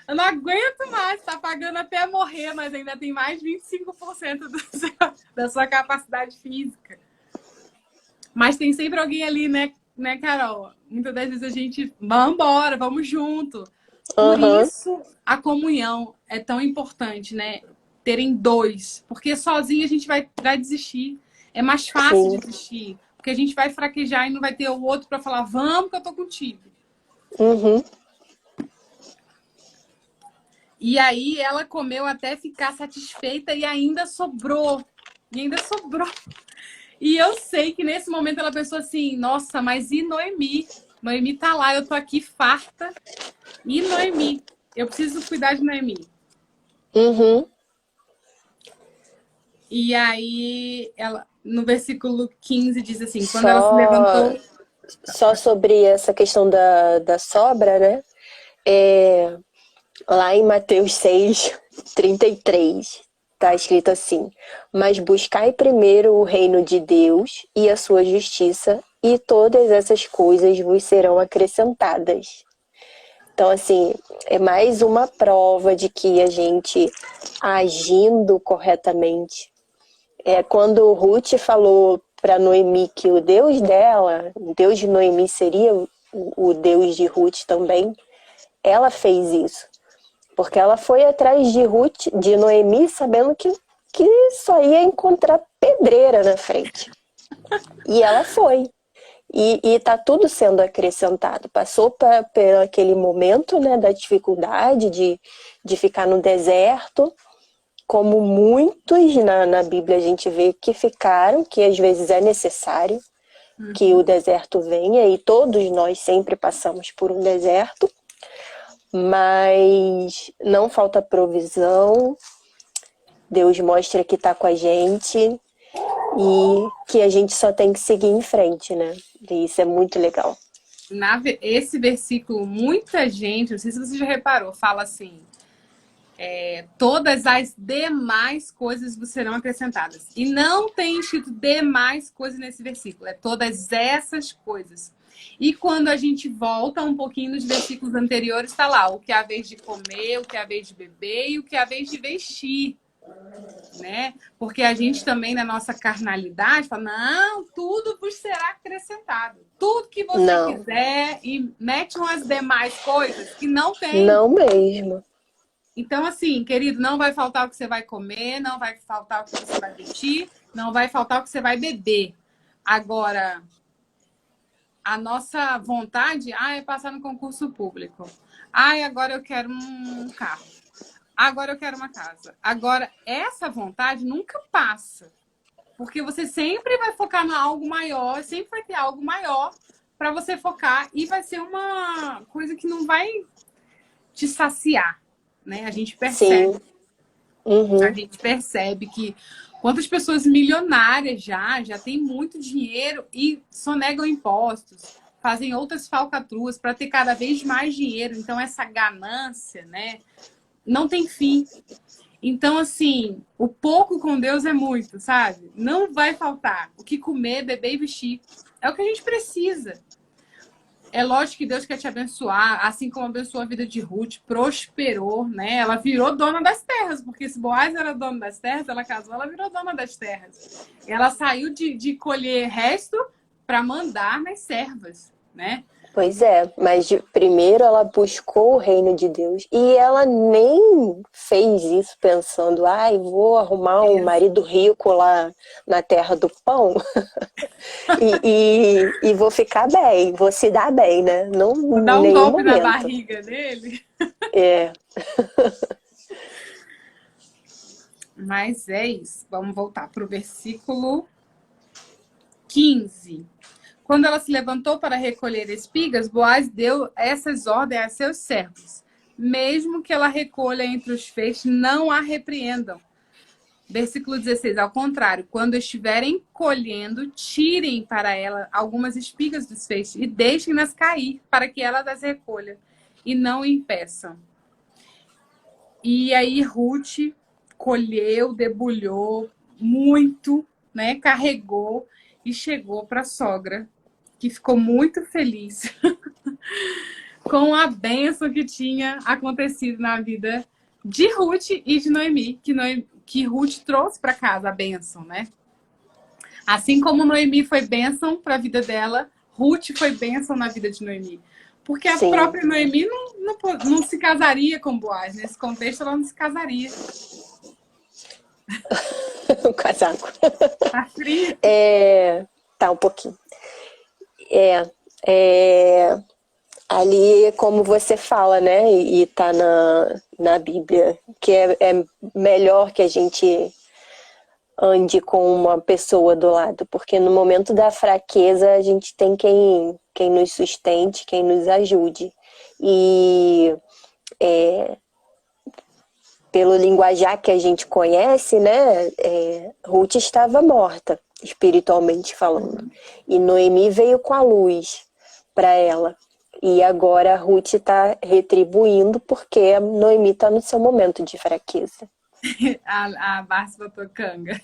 Eu não aguento mais, tá pagando até morrer, mas ainda tem mais de 25% da sua capacidade física. Mas tem sempre alguém ali, né, Carol? Muitas das vezes a gente, vamos embora, vamos junto. Por Uhum. isso a comunhão é tão importante, né? Terem dois, porque sozinho a gente vai desistir. É mais fácil de Sim. desistir, porque a gente vai fraquejar e não vai ter o outro para falar, vamos que eu tô contigo. Uhum. E aí ela comeu até ficar satisfeita e ainda sobrou. E ainda sobrou. E eu sei que nesse momento ela pensou assim, nossa, mas e Noemi? Noemi tá lá, eu tô aqui farta. E Noemi? Eu preciso cuidar de Noemi. Uhum. E aí, ela, no versículo 15 diz assim, quando ela se Só, levantou... só sobre essa questão da sobra, né? Lá em Mateus 6:33, tá escrito assim: mas buscai primeiro o reino de Deus e a sua justiça, e todas essas coisas vos serão acrescentadas. Então, assim, é mais uma prova de que a gente agindo corretamente. Quando Ruth falou para Noemi que o Deus dela, o Deus de Noemi seria o Deus de Ruth também, ela fez isso. Porque ela foi atrás de Noemi, sabendo que só ia encontrar pedreira na frente. E ela foi. E está tudo sendo acrescentado. Passou por aquele momento, né, da dificuldade de ficar no deserto, como muitos na Bíblia a gente vê que ficaram, que às vezes é necessário que o deserto venha, e todos nós sempre passamos por um deserto, mas não falta provisão. Deus mostra que está com a gente e que a gente só tem que seguir em frente, né? E isso é muito legal. Esse versículo, muita gente, não sei se você já reparou, fala assim: todas as demais coisas vos serão acrescentadas. E não tem escrito demais coisas nesse versículo, é todas essas coisas. E quando a gente volta um pouquinho nos versículos anteriores, está lá o que é a vez de comer, o que é a vez de beber e o que é a vez de vestir. Né? Porque a gente também, na nossa carnalidade, fala: não, tudo vos será acrescentado. Tudo que você quiser, e mete umas demais coisas que não tem. Não mesmo. Então, assim, querido, não vai faltar o que você vai comer, não vai faltar o que você vai vestir, não vai faltar o que você vai beber. Agora, a nossa vontade é passar no concurso público. Agora eu quero um carro. Agora eu quero uma casa. Agora, essa vontade nunca passa. Porque você sempre vai focar em algo maior, sempre vai ter algo maior para você focar, e vai ser uma coisa que não vai te saciar. Né? A gente percebe. Sim. Uhum. A gente percebe que quantas pessoas milionárias já têm muito dinheiro e sonegam impostos, fazem outras falcatruas para ter cada vez mais dinheiro. Então, essa ganância, né, não tem fim. Então, assim, o pouco com Deus é muito, sabe? Não vai faltar o que comer, beber e vestir. É o que a gente precisa. É lógico que Deus quer te abençoar, assim como abençoou a vida de Ruth, prosperou, né? Ela virou dona das terras, porque se Boaz era dono das terras, ela casou, ela virou dona das terras. Ela saiu de colher resto para mandar nas servas, né? Pois é, mas primeiro ela buscou o reino de Deus, e ela nem fez isso pensando: vou arrumar um marido rico lá na terra do pão e vou ficar bem, vou se dar bem, né? Não, vou dar um golpe momento. na barriga dele. É. Mas é isso. Vamos voltar para o versículo 15. Quando ela se levantou para recolher espigas, Boaz deu essas ordens a seus servos: mesmo que ela recolha entre os feixes, não a repreendam. Versículo 16. Ao contrário, quando estiverem colhendo, tirem para ela algumas espigas dos feixes e deixem-nas cair, para que ela as recolha, e não impeçam. E aí Ruth colheu, debulhou muito, né? Carregou e chegou para a sogra, que ficou muito feliz com a bênção que tinha acontecido na vida de Ruth e de Noemi, que Ruth trouxe para casa a bênção, né? Assim como Noemi foi bênção para a vida dela, Ruth foi bênção na vida de Noemi. Porque a própria Noemi não se casaria com Boaz. Nesse contexto, ela não se casaria. O casaco. Tá frio? Tá um pouquinho. Ali, como você fala, né? E tá na Bíblia, que é melhor que a gente ande com uma pessoa do lado, porque no momento da fraqueza a gente tem quem nos sustente, quem nos ajude. E pelo linguajar que a gente conhece, né, Ruth estava morta, espiritualmente falando. E Noemi veio com a luz para ela. E agora a Ruth está retribuindo, porque a Noemi está no seu momento de fraqueza. A Bárcia botou canga.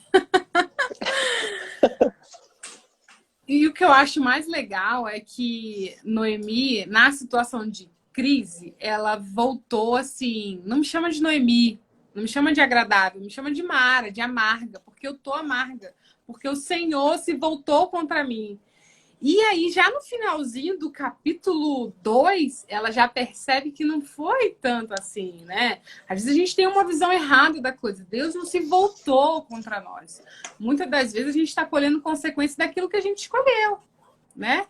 E o que eu acho mais legal é que Noemi, na situação de crise, ela voltou assim: não me chama de Noemi, não me chama de agradável, me chama de Mara, de amarga, porque eu tô amarga. porque o Senhor se voltou contra mim. E aí, já no finalzinho do capítulo 2, ela já percebe que não foi tanto assim, né? Às vezes a gente tem uma visão errada da coisa. Deus não se voltou contra nós. Muitas das vezes a gente está colhendo consequências daquilo que a gente escolheu, né?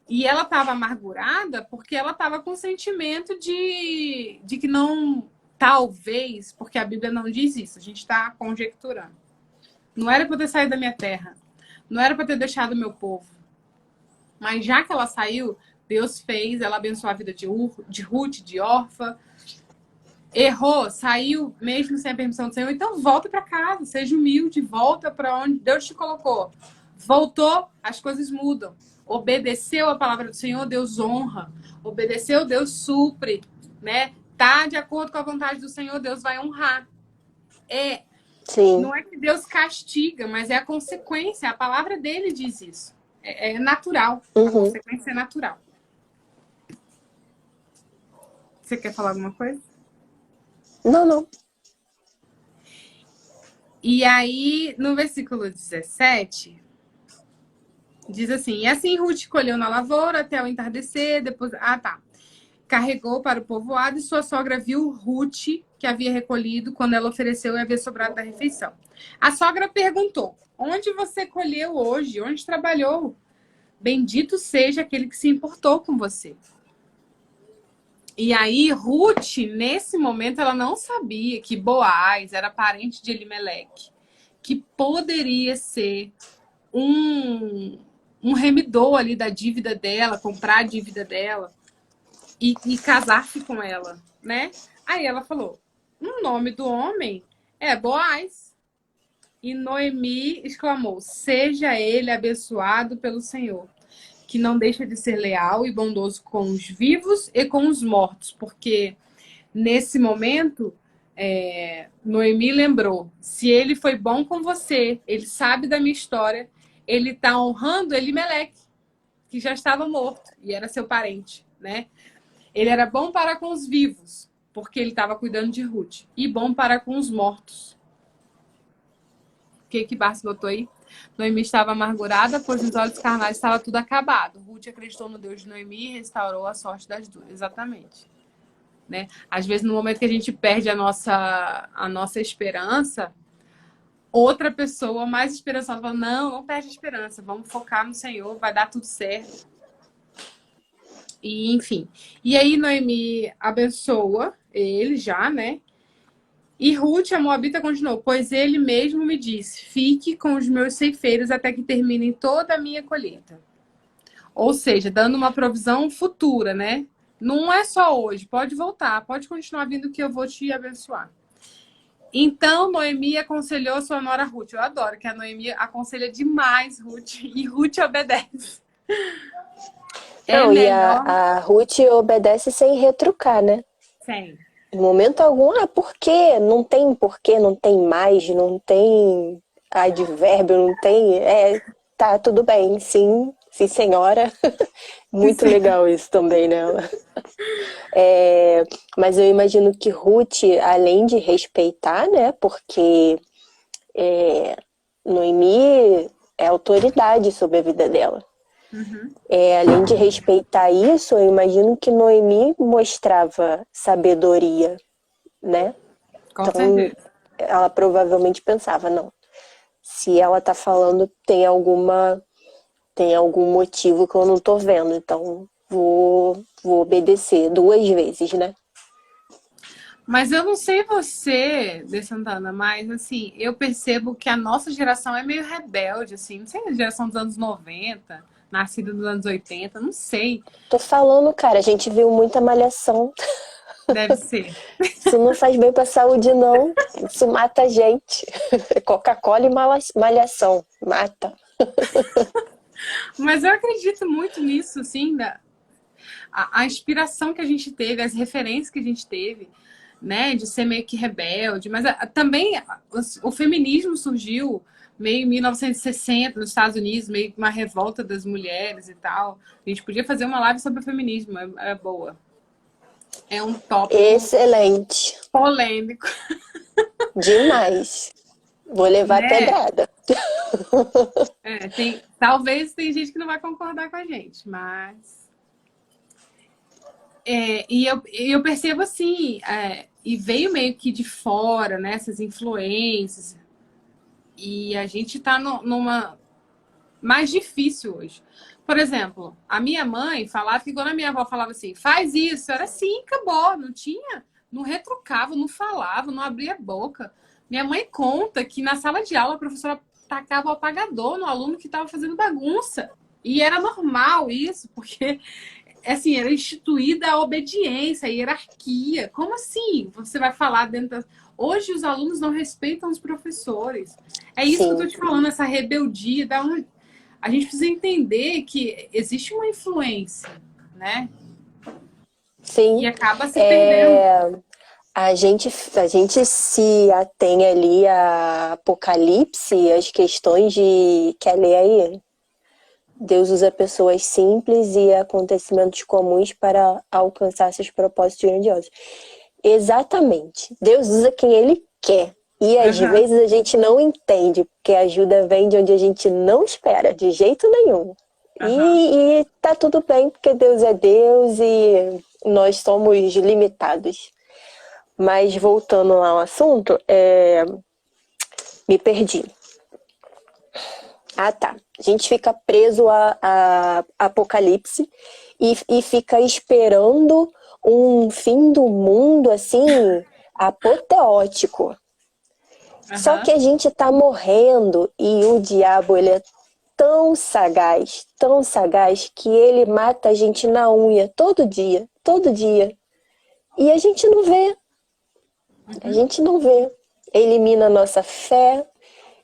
E ela estava amargurada porque ela estava com o sentimento de que não, talvez, porque a Bíblia não diz isso, a gente está conjecturando. Não era para eu ter saído da minha terra. Não era para ter deixado o meu povo. Mas já que ela saiu, Deus fez, ela abençoou a vida de Ruth, de Orfa. Errou, saiu mesmo sem a permissão do Senhor. Então volta para casa, seja humilde, volta para onde Deus te colocou. Voltou, as coisas mudam. Obedeceu a palavra do Senhor, Deus honra. Obedeceu, Deus supre, né? Tá de acordo com a vontade do Senhor, Deus vai honrar. Sim. Não é que Deus castiga, mas é a consequência. A palavra dele diz isso. É natural. A consequência é natural. Você quer falar alguma coisa? Não. E aí, no versículo 17, diz assim: E assim Ruth colheu na lavoura até o entardecer, depois... Carregou para o povoado e sua sogra viu Ruth, que havia recolhido quando ela ofereceu e havia sobrado da refeição. A sogra perguntou: Onde você colheu hoje? Onde trabalhou? Bendito seja aquele que se importou com você. E aí, Ruth, nesse momento, ela não sabia que Boaz era parente de Elimeleque, que poderia ser um remidor ali da dívida dela, comprar a dívida dela e casar-se com ela, né? Aí ela falou: o nome do homem é Boaz. E Noemi exclamou: seja ele abençoado pelo Senhor, que não deixa de ser leal e bondoso com os vivos e com os mortos. Porque nesse momento, Noemi lembrou: se ele foi bom com você, ele sabe da minha história, ele está honrando Elimeleque, que já estava morto e era seu parente, né? Ele era bom para com os vivos, porque ele estava cuidando de Ruth, e bom para com os mortos. O que Barça botou aí? Noemi estava amargurada, pois nos olhos carnais estava tudo acabado. Ruth acreditou no Deus de Noemi e restaurou a sorte das duas. Exatamente. Né? Às vezes, no momento que a gente perde a nossa esperança, outra pessoa mais esperançosa fala: não perde a esperança, vamos focar no Senhor, vai dar tudo certo. E, enfim. E aí, Noemi abençoa ele já, né? E Ruth, a Moabita, continuou: pois ele mesmo me disse: fique com os meus ceifeiros até que terminem toda a minha colheita. Ou seja, dando uma provisão futura, né? Não é só hoje, pode voltar, pode continuar vindo que eu vou te abençoar. Então, Noemi aconselhou sua nora Ruth. Eu adoro que a Noemi aconselha demais Ruth, e Ruth obedece. Não, e a Ruth obedece sem retrucar, né? Sem. Em momento algum, por quê? Não tem porquê, não tem mais, não tem advérbio, não tem... tá, tudo bem, sim, senhora. Muito legal isso também, né? Mas eu imagino que Ruth, além de respeitar, né? Porque Noemi é autoridade sobre a vida dela. Além de respeitar isso, eu imagino que Noemi mostrava sabedoria, né? Com certeza. Ela provavelmente pensava: não, se ela tá falando, tem algum motivo que eu não tô vendo, então vou obedecer 2 vezes, né? Mas eu não sei você, De Santana, mas assim, eu percebo que a nossa geração é meio rebelde, assim. Não sei, a geração dos anos 90, nascida nos anos 80, não sei. Tô falando, cara, a gente viu muita malhação. Deve ser. Isso não faz bem pra saúde, não. Isso mata a gente. Coca-Cola e malhação. Mata. Mas eu acredito muito nisso, assim, a inspiração que a gente teve, as referências que a gente teve, né, de ser meio que rebelde. Mas também o feminismo surgiu meio em 1960 nos Estados Unidos, meio que uma revolta das mulheres e tal. A gente podia fazer uma live sobre o feminismo, é boa. É um tópico excelente. polêmico. Demais. Vou levar pedrada. Talvez tem gente que não vai concordar com a gente, mas... eu percebo assim, e veio meio que de fora, né, essas influências, e a gente tá numa mais difícil hoje. Por exemplo, a minha mãe falava que quando a minha avó falava assim, faz isso, era assim, acabou, não tinha, não retrucava, não falava, não abria a boca. Minha mãe conta que na sala de aula a professora tacava o apagador no aluno que estava fazendo bagunça. E era normal isso, porque assim, era instituída a obediência, a hierarquia. Como assim? Você vai falar dentro da... Hoje os alunos não respeitam os professores. É isso que eu Sim, tô te falando, essa rebeldia. A gente precisa entender que existe uma influência, né? sim. E acaba se perdendo. A gente se atém ali a Apocalipse, as questões de... Quer ler aí? Deus usa pessoas simples e acontecimentos comuns para alcançar seus propósitos grandiosos. Exatamente. Deus usa quem Ele quer. E às Uhum, vezes a gente não entende, porque a ajuda vem de onde a gente não espera, de jeito nenhum. uhum. E tá tudo bem, porque Deus é Deus e nós somos limitados. Mas voltando lá ao assunto, me perdi. Ah, tá. A gente fica preso a Apocalipse e fica esperando um fim do mundo, assim, apoteótico. Só que Aham. a gente tá morrendo e o diabo, ele é tão sagaz, que ele mata a gente na unha todo dia, todo dia. E a gente não vê, a Uhum. gente não vê. Elimina nossa fé,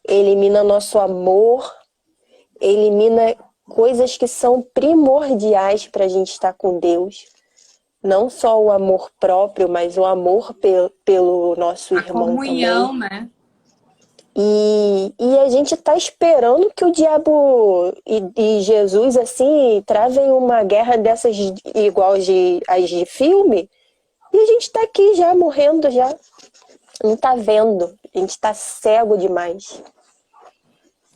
elimina nosso amor, elimina coisas que são primordiais para a gente estar com Deus. Não só o amor próprio, mas o amor pelo nosso A irmão também. comunhão, né? E a gente está esperando que o diabo e Jesus, assim, travem uma guerra dessas igual as de filme. E a gente está aqui já, morrendo já. Não está vendo. A gente está cego demais.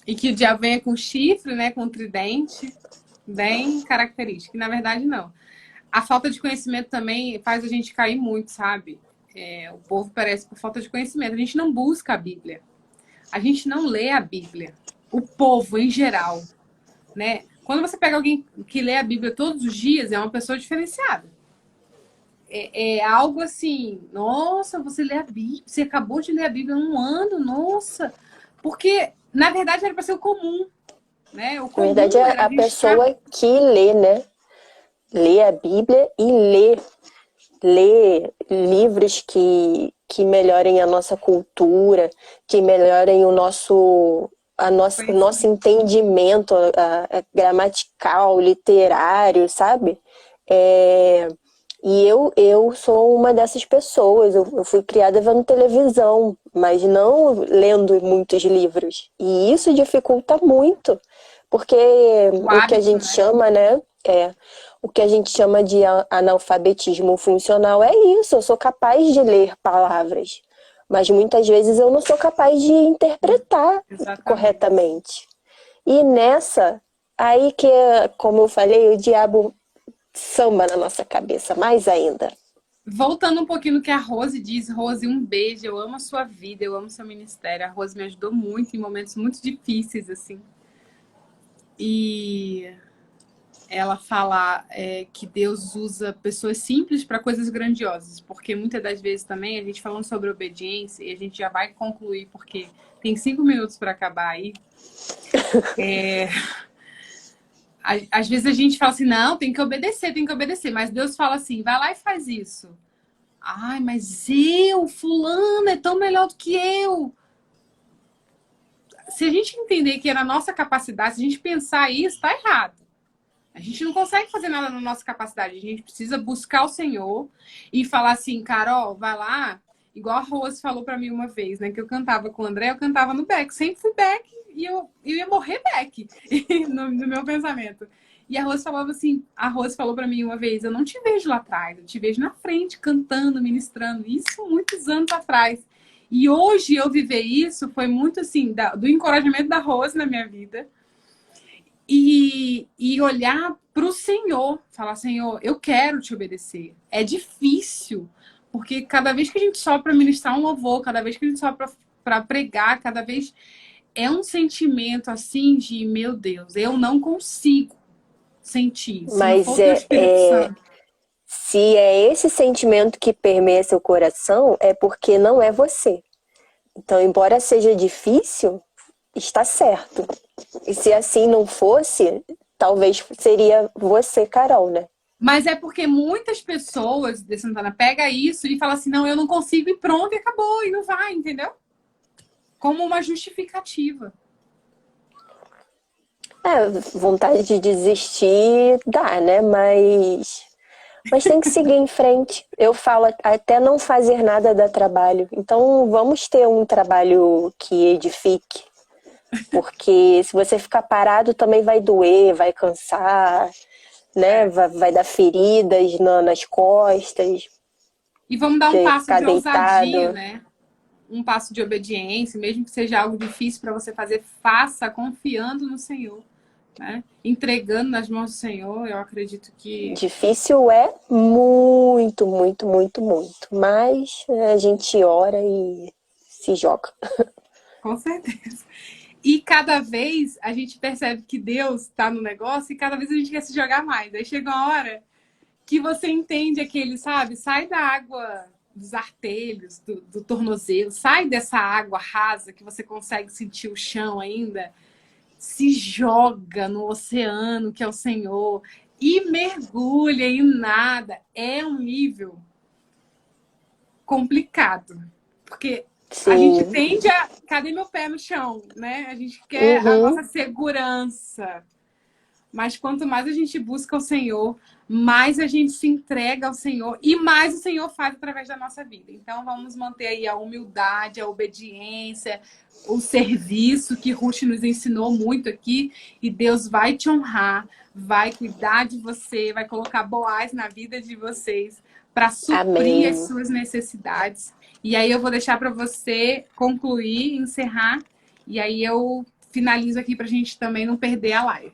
E que o diabo venha com chifre, né? Com tridente, bem característico. E na verdade, não. A falta de conhecimento também faz a gente cair muito, sabe? O povo parece por falta de conhecimento. A gente não busca a Bíblia. A gente não lê a Bíblia. O povo, em geral, né? Quando você pega alguém que lê a Bíblia todos os dias, é uma pessoa diferenciada. É algo assim, nossa, você lê a Bíblia, você acabou de ler a Bíblia há um ano, nossa. Porque, na verdade, era para ser o comum, né? O Na verdade, comum é era a a gente estar... pessoa que lê, né? Lê a Bíblia e lê livros que melhorem a nossa cultura, que melhorem o nosso entendimento gramatical, literário, sabe? É, e eu sou uma dessas pessoas. Eu fui criada vendo televisão, mas não lendo muitos livros. E isso dificulta muito, porque o o que a hábito, gente né? chama, né? O que a gente chama de analfabetismo funcional é isso. Eu sou capaz de ler palavras, mas muitas vezes eu não sou capaz de interpretar Exatamente. corretamente. E nessa, aí que, como eu falei, o diabo samba na nossa cabeça, mais ainda. Voltando um pouquinho no que a Rose diz, Rose, um beijo, eu amo a sua vida, eu amo seu ministério. A Rose me ajudou muito em momentos muito difíceis, assim. E ela fala que Deus usa pessoas simples para coisas grandiosas, porque muitas das vezes também a gente falando sobre obediência e a gente já vai concluir porque tem 5 minutos para acabar aí. Às vezes a gente fala assim, não, tem que obedecer, mas Deus fala assim, vai lá e faz isso. Ai, mas fulano, é tão melhor do que eu. Se a gente entender que era a nossa capacidade, se a gente pensar isso, tá errado. A gente não consegue fazer nada na nossa capacidade. A gente precisa buscar o Senhor e falar assim, Carol, vai lá. Igual a Rose falou para mim uma vez, né? Que eu cantava com o André, eu cantava no back. Sempre fui back e eu ia morrer back no meu pensamento. E a Rose falou para mim uma vez, eu não te vejo lá atrás, eu te vejo na frente, cantando, ministrando. Isso muitos anos atrás. E hoje eu viver isso foi muito assim, do encorajamento da Rose na minha vida. E olhar para o Senhor, falar, Senhor, eu quero te obedecer. É difícil, porque cada vez que a gente sobe para ministrar um louvor, cada vez que a gente sobe para pregar, cada vez é um sentimento assim de, meu Deus, eu não consigo sentir, se não for Mas o teu Espírito Santo. se é esse sentimento que permeia seu coração, é porque não é você. Então, embora seja difícil, está certo. E se assim não fosse, talvez seria você, Carol, né? Mas é porque muitas pessoas de Santana pega isso e fala assim, não, eu não consigo e pronto, e acabou, e não vai, entendeu? Como uma justificativa. Vontade de desistir dá, né? Mas tem que seguir em frente. Eu falo, até não fazer nada dá trabalho. Então vamos ter um trabalho que edifique. Porque se você ficar parado também vai doer, vai cansar, né? Vai dar feridas nas costas, E vamos dar um de passo ficar de ousadia, deitado. né? Um passo de obediência, mesmo que seja algo difícil para você fazer, faça confiando no Senhor, né? Entregando nas mãos do Senhor, eu acredito que Difícil é muito, muito, muito, muito. Mas a gente ora e se joga. com certeza. E cada vez a gente percebe que Deus está no negócio e cada vez a gente quer se jogar mais. Aí chega uma hora que você entende aquele, sabe? Sai da água dos artelhos, do tornozelo, sai dessa água rasa que você consegue sentir o chão ainda, se joga no oceano que é o Senhor e mergulha em nada. É um nível complicado, porque a gente Sim. tende a... Cadê meu pé no chão? Né? A gente quer a Uhum. nossa segurança. Mas quanto mais a gente busca o Senhor, mais a gente se entrega ao Senhor e mais o Senhor faz através da nossa vida. Então vamos manter aí a humildade, a obediência, o serviço que Ruth nos ensinou muito aqui. E Deus vai te honrar, vai cuidar de você, vai colocar Boaz na vida de vocês para suprir as Amém. suas necessidades. E aí eu vou deixar para você concluir, encerrar. E aí eu finalizo aqui para a gente também não perder a live.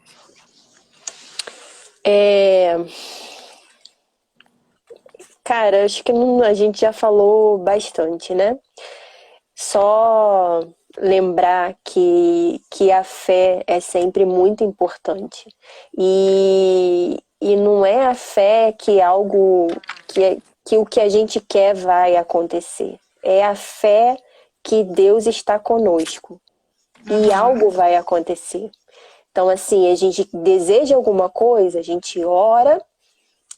Cara, acho que a gente já falou bastante, né? Só lembrar que a fé é sempre muito importante. E não é a fé que algo que o que a gente quer vai acontecer. É a fé que Deus está conosco. E algo vai acontecer. Então, assim, a gente deseja alguma coisa, a gente ora,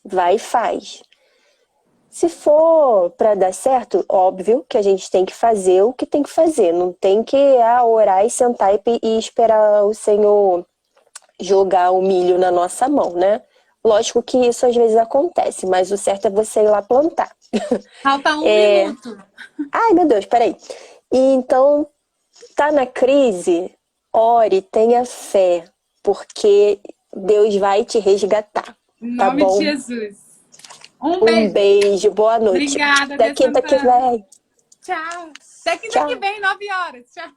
vai e faz. Se for para dar certo, óbvio que a gente tem que fazer o que tem que fazer. Não tem que orar e sentar e esperar o Senhor jogar o milho na nossa mão, né? Lógico que isso às vezes acontece, mas o certo é você ir lá plantar. Falta um minuto. Ai, meu Deus, peraí. E então, tá na crise, ore, tenha fé, porque Deus vai te resgatar, Em tá nome de bom? Jesus. Um Um beijo. beijo, boa noite. Obrigada, Até Dê quinta que Santana. vem. Tchau. Até quinta que Tchau. vem, 9 horas. Tchau.